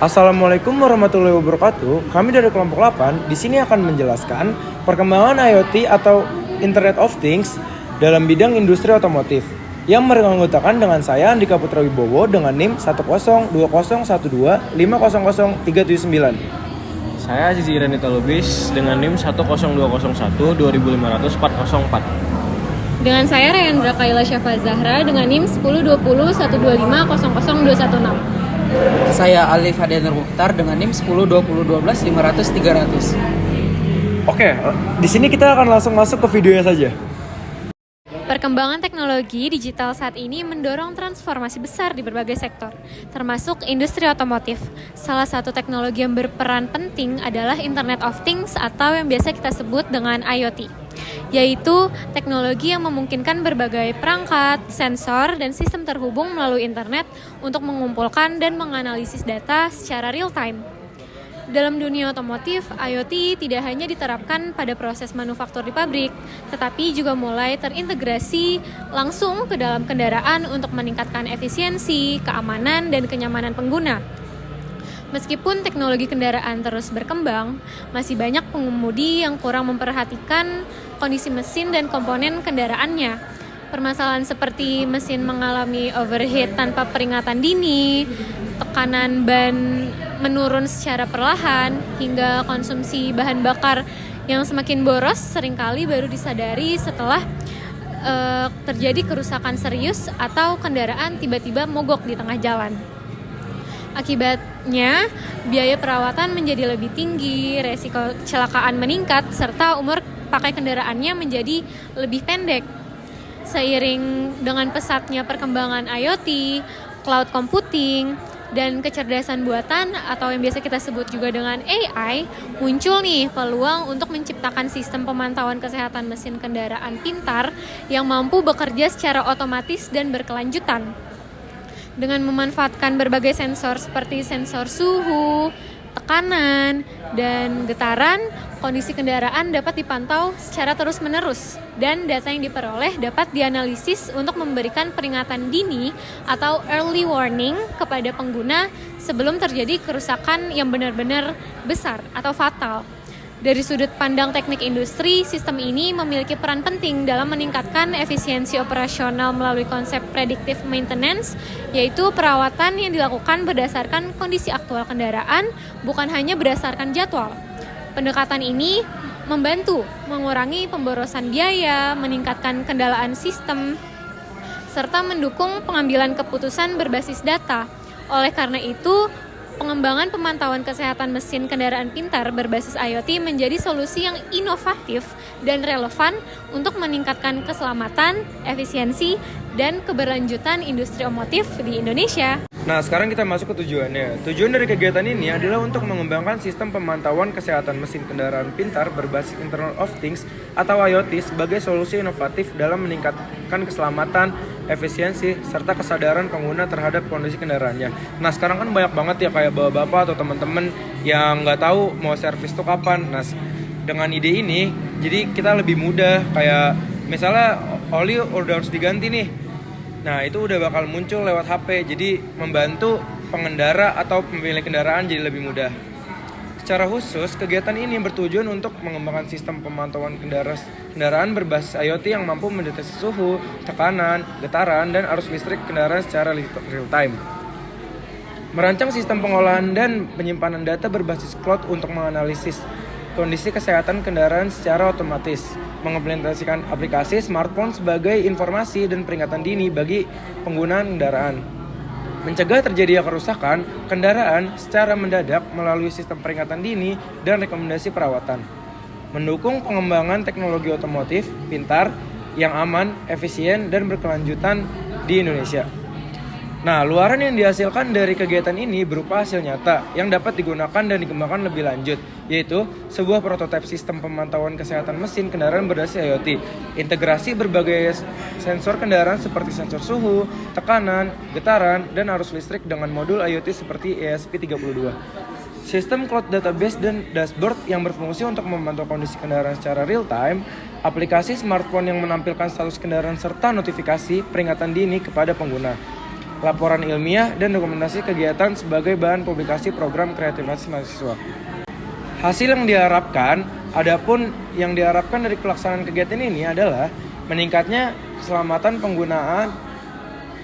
Assalamualaikum warahmatullahi wabarakatuh. Kami dari kelompok 8 di sini akan menjelaskan perkembangan IoT atau Internet of Things dalam bidang industri otomotif yang beranggotakan dengan saya Andika Putra Wibowo dengan NIM 1020125000379. Saya Azizi Renita Lubis dengan NIM 10201-2520404. Dengan saya Rayandra Kaila Syafa Zahra dengan NIM 10201225000216. Saya Alif Hadianur Mukhtar dengan NIM 1020121500-300. Oke, di sini kita akan langsung masuk ke videonya saja. Perkembangan teknologi digital saat ini mendorong transformasi besar di berbagai sektor, termasuk industri otomotif. Salah satu teknologi yang berperan penting adalah Internet of Things atau yang biasa kita sebut dengan IoT, yaitu teknologi yang memungkinkan berbagai perangkat, sensor, dan sistem terhubung melalui internet untuk mengumpulkan dan menganalisis data secara real-time. Dalam dunia otomotif, IoT tidak hanya diterapkan pada proses manufaktur di pabrik, tetapi juga mulai terintegrasi langsung ke dalam kendaraan untuk meningkatkan efisiensi, keamanan, dan kenyamanan pengguna. Meskipun teknologi kendaraan terus berkembang, masih banyak pengemudi yang kurang memperhatikan kondisi mesin dan komponen kendaraannya. Permasalahan seperti mesin mengalami overheat tanpa peringatan dini, tekanan ban menurun secara perlahan, hingga konsumsi bahan bakar yang semakin boros seringkali baru disadari setelah terjadi kerusakan serius atau kendaraan tiba-tiba mogok di tengah jalan. Akibatnya, biaya perawatan menjadi lebih tinggi, resiko kecelakaan meningkat, serta umur pakai kendaraannya menjadi lebih pendek. Seiring dengan pesatnya perkembangan IoT, cloud computing, dan kecerdasan buatan atau yang biasa kita sebut juga dengan AI, muncul nih peluang untuk menciptakan sistem pemantauan kesehatan mesin kendaraan pintar yang mampu bekerja secara otomatis dan berkelanjutan. Dengan memanfaatkan berbagai sensor seperti sensor suhu, tekanan, dan getaran, kondisi kendaraan dapat dipantau secara terus-menerus dan data yang diperoleh dapat dianalisis untuk memberikan peringatan dini atau early warning kepada pengguna sebelum terjadi kerusakan yang benar-benar besar atau fatal. Dari sudut pandang teknik industri, sistem ini memiliki peran penting dalam meningkatkan efisiensi operasional melalui konsep predictive maintenance, yaitu perawatan yang dilakukan berdasarkan kondisi aktual kendaraan, bukan hanya berdasarkan jadwal. Pendekatan ini membantu mengurangi pemborosan biaya, meningkatkan kendalaan sistem, serta mendukung pengambilan keputusan berbasis data. Oleh karena itu, pengembangan pemantauan kesehatan mesin kendaraan pintar berbasis IoT menjadi solusi yang inovatif dan relevan untuk meningkatkan keselamatan, efisiensi, dan keberlanjutan industri otomotif di Indonesia. Nah, sekarang kita masuk ke tujuannya. Tujuan dari kegiatan ini adalah untuk mengembangkan sistem pemantauan kesehatan mesin kendaraan pintar berbasis Internet of Things atau IoT sebagai solusi inovatif dalam meningkatkan keselamatan, efisiensi, serta kesadaran pengguna terhadap kondisi kendaraannya. Nah, sekarang kan banyak banget ya kayak bapak-bapak atau teman-teman yang nggak tahu mau servis tuh kapan. Nah, dengan ide ini, jadi kita lebih mudah kayak misalnya oli udah harus diganti nih. Nah, itu udah bakal muncul lewat HP, jadi membantu pengendara atau pemilik kendaraan jadi lebih mudah. Secara khusus, kegiatan ini bertujuan untuk mengembangkan sistem pemantauan kendaraan berbasis IoT yang mampu mendeteksi suhu, tekanan, getaran, dan arus listrik kendaraan secara real time. Merancang sistem pengolahan dan penyimpanan data berbasis cloud untuk menganalisis kondisi kesehatan kendaraan secara otomatis, mengimplementasikan aplikasi smartphone sebagai informasi dan peringatan dini bagi penggunaan kendaraan, mencegah terjadinya kerusakan kendaraan secara mendadak melalui sistem peringatan dini dan rekomendasi perawatan, mendukung pengembangan teknologi otomotif pintar yang aman, efisien, dan berkelanjutan di Indonesia. Nah, luaran yang dihasilkan dari kegiatan ini berupa hasil nyata yang dapat digunakan dan dikembangkan lebih lanjut, yaitu sebuah prototipe sistem pemantauan kesehatan mesin kendaraan berbasis IoT, integrasi berbagai sensor kendaraan seperti sensor suhu, tekanan, getaran, dan arus listrik dengan modul IoT seperti ESP32. Sistem cloud database dan dashboard yang berfungsi untuk memantau kondisi kendaraan secara real time, aplikasi smartphone yang menampilkan status kendaraan serta notifikasi peringatan dini kepada pengguna. laporan ilmiah, dan dokumentasi kegiatan sebagai bahan publikasi program kreativitas mahasiswa. Hasil yang diharapkan, adapun yang diharapkan dari pelaksanaan kegiatan ini adalah meningkatnya keselamatan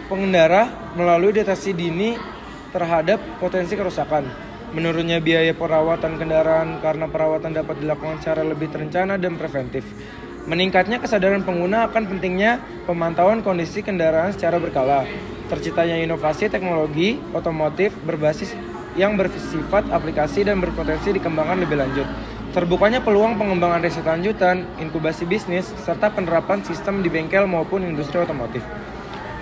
pengendara melalui deteksi dini terhadap potensi kerusakan, menurunnya biaya perawatan kendaraan karena perawatan dapat dilakukan secara lebih terencana dan preventif, meningkatnya kesadaran pengguna akan pentingnya pemantauan kondisi kendaraan secara berkala, terciptanya inovasi teknologi otomotif berbasis yang bersifat aplikasi dan berpotensi dikembangkan lebih lanjut, terbukanya peluang pengembangan riset lanjutan, inkubasi bisnis, serta penerapan sistem di bengkel maupun industri otomotif.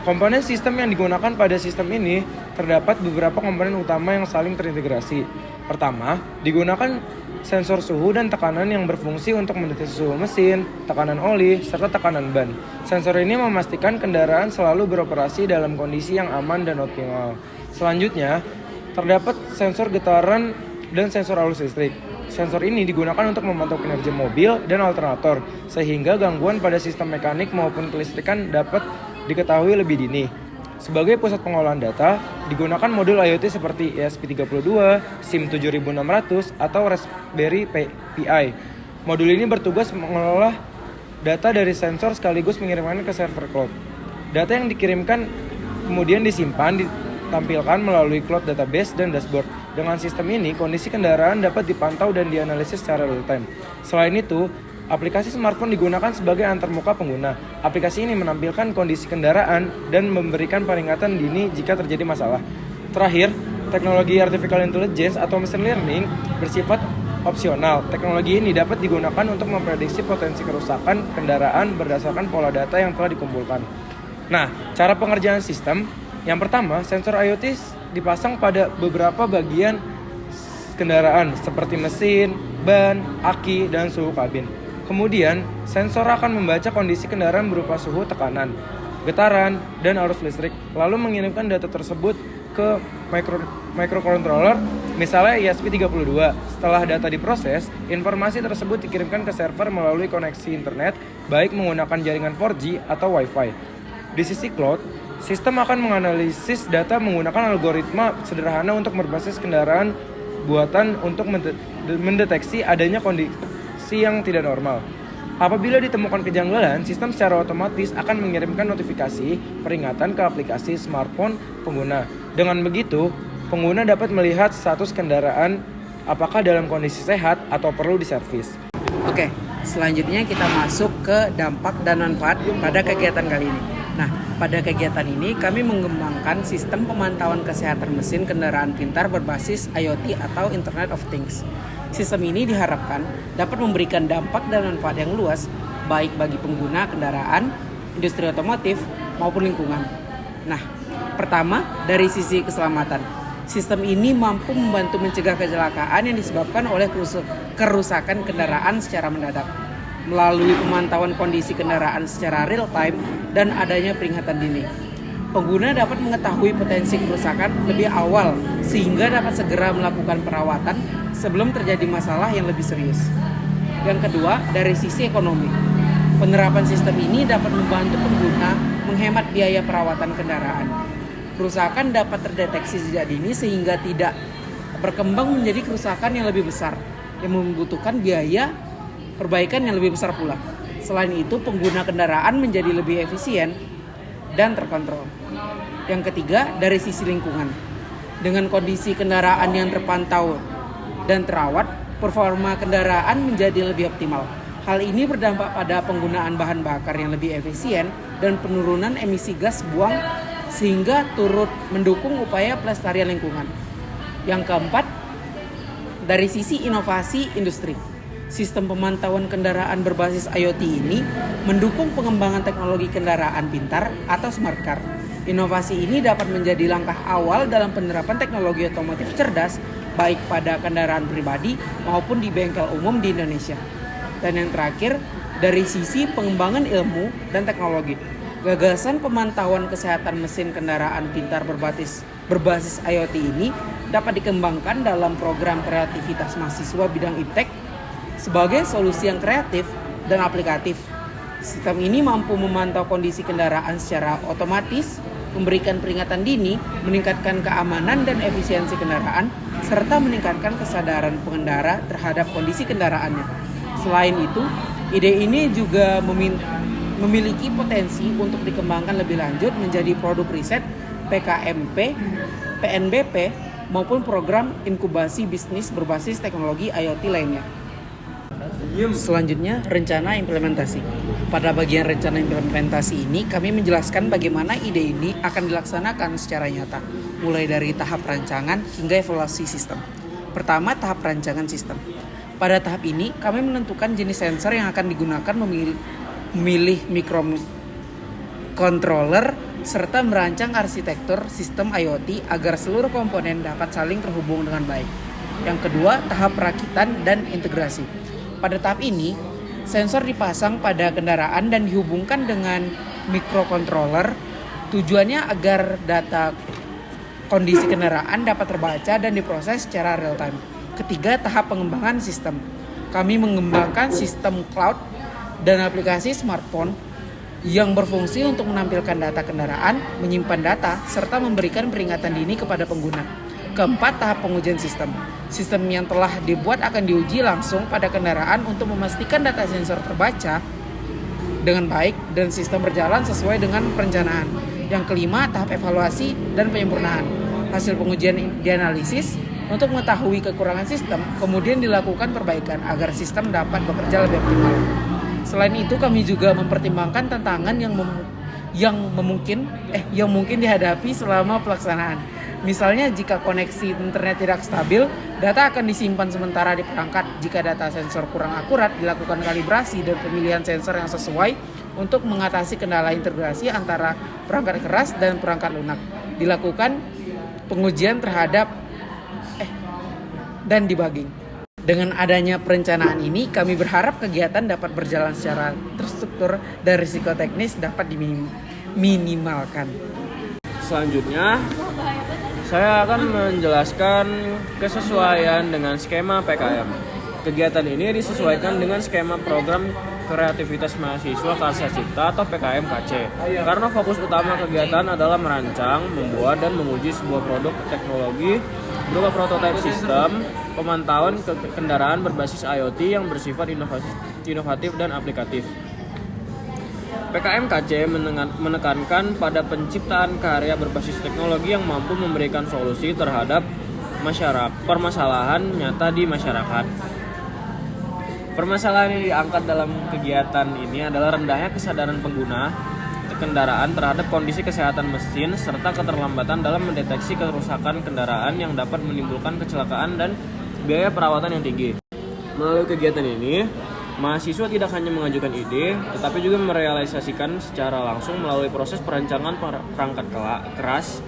Komponen sistem yang digunakan pada sistem ini terdapat beberapa komponen utama yang saling terintegrasi. Pertama, digunakan sensor suhu dan tekanan yang berfungsi untuk mendeteksi suhu mesin, tekanan oli, serta tekanan ban. Sensor ini memastikan kendaraan selalu beroperasi dalam kondisi yang aman dan optimal. Selanjutnya, terdapat sensor getaran dan sensor arus listrik. Sensor ini digunakan untuk memantau kinerja mobil dan alternator, sehingga gangguan pada sistem mekanik maupun kelistrikan dapat diketahui lebih dini. Sebagai pusat pengolahan data, digunakan modul IoT seperti ESP32, SIM7600, atau Raspberry Pi. Modul ini bertugas mengelola data dari sensor sekaligus mengirimkannya ke server cloud. Data yang dikirimkan kemudian disimpan, ditampilkan melalui cloud database dan dashboard. Dengan sistem ini, kondisi kendaraan dapat dipantau dan dianalisis secara real time. Selain itu, aplikasi smartphone digunakan sebagai antarmuka pengguna. Aplikasi ini menampilkan kondisi kendaraan dan memberikan peringatan dini jika terjadi masalah. Terakhir, teknologi artificial intelligence atau machine learning bersifat opsional. Teknologi ini dapat digunakan untuk memprediksi potensi kerusakan kendaraan berdasarkan pola data yang telah dikumpulkan. Nah, cara pengerjaan sistem, yang pertama, sensor IoT dipasang pada beberapa bagian kendaraan seperti mesin, ban, aki, dan suhu kabin. Kemudian, sensor akan membaca kondisi kendaraan berupa suhu tekanan, getaran, dan arus listrik, lalu mengirimkan data tersebut ke microcontroller, misalnya ESP32. Setelah data diproses, informasi tersebut dikirimkan ke server melalui koneksi internet, baik menggunakan jaringan 4G atau Wi-Fi. Di sisi cloud, sistem akan menganalisis data menggunakan algoritma sederhana untuk berbasis kendaraan buatan untuk mendeteksi adanya kondisi yang tidak normal. Apabila ditemukan kejanggalan, sistem secara otomatis akan mengirimkan notifikasi peringatan ke aplikasi smartphone pengguna. Dengan begitu, pengguna dapat melihat status kendaraan apakah dalam kondisi sehat atau perlu diservis. Oke, selanjutnya kita masuk ke dampak dan manfaat pada kegiatan kali ini. Nah, pada kegiatan ini kami mengembangkan sistem pemantauan kesehatan mesin kendaraan pintar berbasis IoT atau Internet of Things. Sistem ini diharapkan dapat memberikan dampak dan manfaat yang luas, baik bagi pengguna kendaraan, industri otomotif, maupun lingkungan. Nah, pertama dari sisi keselamatan. Sistem ini mampu membantu mencegah kecelakaan yang disebabkan oleh kerusakan kendaraan secara mendadak, melalui pemantauan kondisi kendaraan secara real time dan adanya peringatan dini. Pengguna dapat mengetahui potensi kerusakan lebih awal sehingga dapat segera melakukan perawatan sebelum terjadi masalah yang lebih serius. Yang kedua, dari sisi ekonomi. Penerapan sistem ini dapat membantu pengguna menghemat biaya perawatan kendaraan. Kerusakan dapat terdeteksi sejak dini sehingga tidak berkembang menjadi kerusakan yang lebih besar yang membutuhkan biaya perbaikan yang lebih besar pula. Selain itu, pengguna kendaraan menjadi lebih efisien dan terkontrol. Yang ketiga, dari sisi lingkungan. Dengan kondisi kendaraan yang terpantau dan terawat, performa kendaraan menjadi lebih optimal. Hal ini berdampak pada penggunaan bahan bakar yang lebih efisien dan penurunan emisi gas buang sehingga turut mendukung upaya pelestarian lingkungan. Yang keempat, dari sisi inovasi industri. Sistem pemantauan kendaraan berbasis IoT ini mendukung pengembangan teknologi kendaraan pintar atau smart car. Inovasi ini dapat menjadi langkah awal dalam penerapan teknologi otomotif cerdas baik pada kendaraan pribadi maupun di bengkel umum di Indonesia. Dan yang terakhir, dari sisi pengembangan ilmu dan teknologi. Gagasan pemantauan kesehatan mesin kendaraan pintar berbasis IoT ini dapat dikembangkan dalam program kreativitas mahasiswa bidang iptek sebagai solusi yang kreatif dan aplikatif. Sistem ini mampu memantau kondisi kendaraan secara otomatis, memberikan peringatan dini, meningkatkan keamanan dan efisiensi kendaraan, serta meningkatkan kesadaran pengendara terhadap kondisi kendaraannya. Selain itu, ide ini juga memiliki potensi untuk dikembangkan lebih lanjut menjadi produk riset PKMP, PNBP, maupun program inkubasi bisnis berbasis teknologi IoT lainnya. Selanjutnya, rencana implementasi. Pada bagian rencana implementasi ini, kami menjelaskan bagaimana ide ini akan dilaksanakan secara nyata, mulai dari tahap rancangan hingga evaluasi sistem. Pertama, tahap rancangan sistem. Pada tahap ini, kami menentukan jenis sensor yang akan digunakan, memilih microcontroller, serta merancang arsitektur sistem IoT agar seluruh komponen dapat saling terhubung dengan baik. Yang kedua, tahap perakitan dan integrasi. Pada tahap ini, sensor dipasang pada kendaraan dan dihubungkan dengan microcontroller. Tujuannya agar data kondisi kendaraan dapat terbaca dan diproses secara real time. Ketiga, tahap pengembangan sistem. Kami mengembangkan sistem cloud dan aplikasi smartphone yang berfungsi untuk menampilkan data kendaraan, menyimpan data, serta memberikan peringatan dini kepada pengguna. Keempat, tahap pengujian sistem. Sistem yang telah dibuat akan diuji langsung pada kendaraan untuk memastikan data sensor terbaca dengan baik dan sistem berjalan sesuai dengan perencanaan. Yang kelima, tahap evaluasi dan penyempurnaan. Hasil pengujian dianalisis untuk mengetahui kekurangan sistem, kemudian dilakukan perbaikan agar sistem dapat bekerja lebih optimal. Selain itu, kami juga mempertimbangkan tantangan yang mungkin dihadapi selama pelaksanaan. Misalnya, jika koneksi internet tidak stabil, data akan disimpan sementara di perangkat. Jika data sensor kurang akurat, dilakukan kalibrasi dan pemilihan sensor yang sesuai untuk mengatasi kendala integrasi antara perangkat keras dan perangkat lunak. Dilakukan pengujian terhadap dan debugging. Dengan adanya perencanaan ini, kami berharap kegiatan dapat berjalan secara terstruktur dan risiko teknis dapat diminimalkan. Selanjutnya, saya akan menjelaskan kesesuaian dengan skema PKM. Kegiatan ini disesuaikan dengan skema program kreativitas mahasiswa Karsa Cipta atau PKM-KC. Karena fokus utama kegiatan adalah merancang, membuat, dan menguji sebuah produk teknologi berupa prototipe sistem pemantauan kendaraan berbasis IoT yang bersifat inovatif dan aplikatif. PKM-KC menekankan pada penciptaan karya berbasis teknologi yang mampu memberikan solusi terhadap permasalahan nyata di masyarakat. Permasalahan yang diangkat dalam kegiatan ini adalah rendahnya kesadaran pengguna kendaraan terhadap kondisi kesehatan mesin serta keterlambatan dalam mendeteksi kerusakan kendaraan yang dapat menimbulkan kecelakaan dan biaya perawatan yang tinggi. Melalui kegiatan ini, mahasiswa tidak hanya mengajukan ide, tetapi juga merealisasikan secara langsung melalui proses perancangan perangkat keras,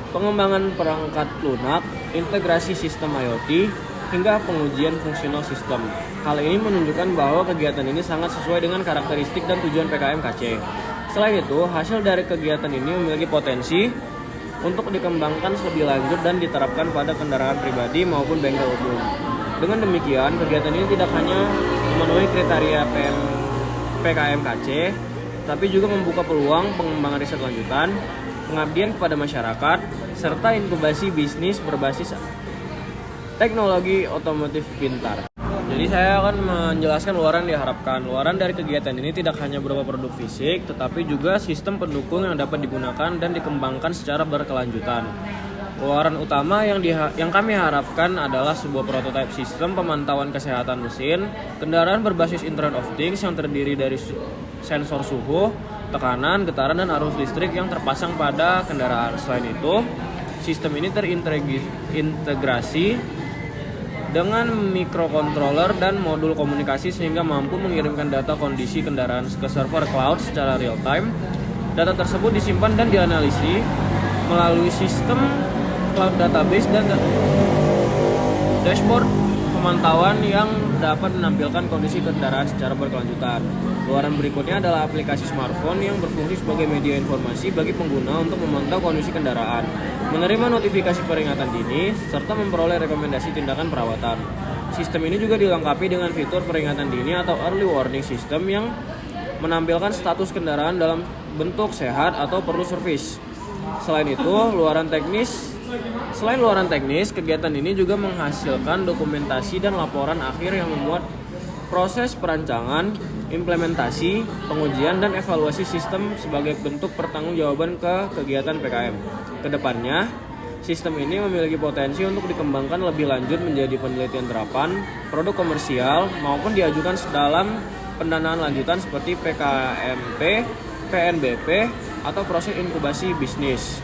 pengembangan perangkat lunak, integrasi sistem IoT, hingga pengujian fungsional sistem. Hal ini menunjukkan bahwa kegiatan ini sangat sesuai dengan karakteristik dan tujuan PKM-KC. Selain itu, hasil dari kegiatan ini memiliki potensi untuk dikembangkan lebih lanjut dan diterapkan pada kendaraan pribadi maupun bengkel umum. Dengan demikian, kegiatan ini tidak hanya memenuhi kriteria PKM-KC, tapi juga membuka peluang pengembangan riset lanjutan, pengabdian kepada masyarakat, serta inkubasi bisnis berbasis teknologi otomotif pintar. Jadi saya akan menjelaskan luaran diharapkan. Luaran dari kegiatan ini tidak hanya berupa produk fisik, tetapi juga sistem pendukung yang dapat digunakan dan dikembangkan secara berkelanjutan. Luaran utama yang kami harapkan adalah sebuah prototipe sistem pemantauan kesehatan mesin, kendaraan berbasis Internet of Things yang terdiri dari sensor suhu, tekanan, getaran, dan arus listrik yang terpasang pada kendaraan. Selain itu, sistem ini terintegrasi dengan microcontroller dan modul komunikasi sehingga mampu mengirimkan data kondisi kendaraan ke server cloud secara real time. Data tersebut disimpan dan dianalisis melalui sistem cloud database dan dashboard pemantauan yang dapat menampilkan kondisi kendaraan secara berkelanjutan. Luaran berikutnya adalah aplikasi smartphone yang berfungsi sebagai media informasi bagi pengguna untuk memantau kondisi kendaraan, menerima notifikasi peringatan dini, serta memperoleh rekomendasi tindakan perawatan. Sistem ini juga dilengkapi dengan fitur peringatan dini atau early warning system yang menampilkan status kendaraan dalam bentuk sehat atau perlu servis. Selain luaran teknis, kegiatan ini juga menghasilkan dokumentasi dan laporan akhir yang memuat proses perancangan, implementasi, pengujian, dan evaluasi sistem sebagai bentuk pertanggungjawaban ke kegiatan PKM. Kedepannya, sistem ini memiliki potensi untuk dikembangkan lebih lanjut menjadi penelitian terapan, produk komersial, maupun diajukan dalam pendanaan lanjutan seperti PKMP, PNBP, atau proses inkubasi bisnis.